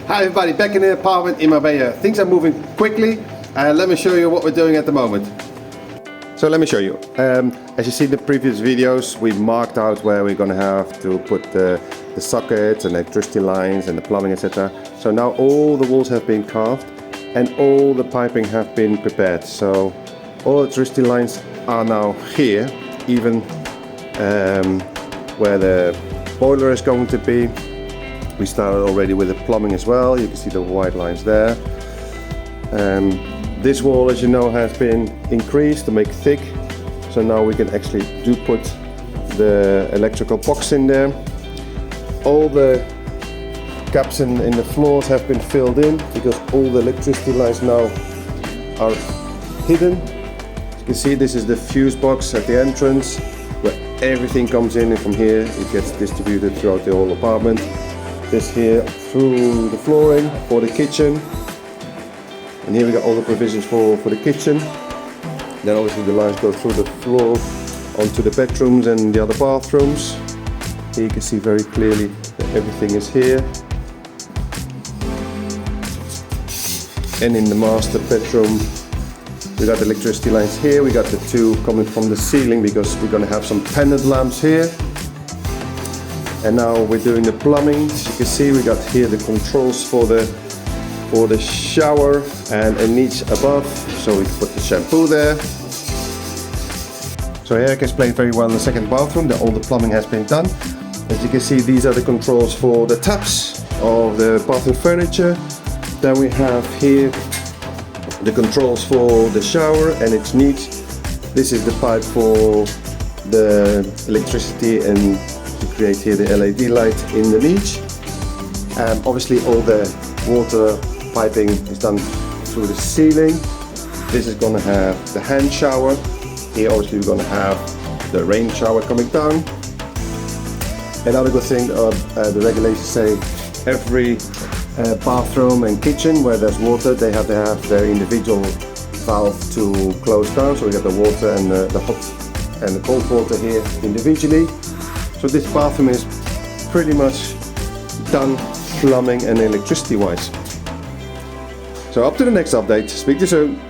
Hi everybody, back in the apartment in Marbella. Things are moving quickly and let me show you what we're doing at the moment. So let me show you. As you see in the previous videos, we marked out where we're going to have to put the sockets and electricity lines and the plumbing, etc. So now all the walls have been carved and all the piping have been prepared. So all electricity lines are now here, even where the boiler is going to be. We started already with the plumbing as well. You can see the white lines there. This wall, as you know, has been increased to make thick. So now we can actually put the electrical box in there. All the gaps in the floors have been filled in because all the electricity lines now are hidden. As you can see, this is the fuse box at the entrance where everything comes in, and from here it gets distributed throughout the whole apartment. This here through the flooring for the kitchen, and here we got all the provisions for the kitchen. Then obviously the lines go through the floor onto the bedrooms and the other bathrooms. Here you can see very clearly that everything is here. And in the master bedroom we got the electricity lines here. We got the two coming from the ceiling because we're going to have some pendant lamps here. And now we're doing the plumbing. As you can see, we got here the controls for the shower and a niche above, so we can put the shampoo there. So here I can explain very well in the second bathroom that all the plumbing has been done. As you can see, these are the controls for the taps of the bathroom furniture. Then we have here the controls for the shower and its niche. This is the pipe for the electricity and to create here the LED light in the niche. Obviously all the water piping is done through the ceiling. This is going to have the hand shower. Here obviously we're going to have the rain shower coming down. Another good thing, the regulations say every bathroom and kitchen where there's water, they have to have their individual valve to close down. So we got the water and the hot and the cold water here individually. So this bathroom is pretty much done plumbing and electricity wise. So up to the next update. Speak to you soon.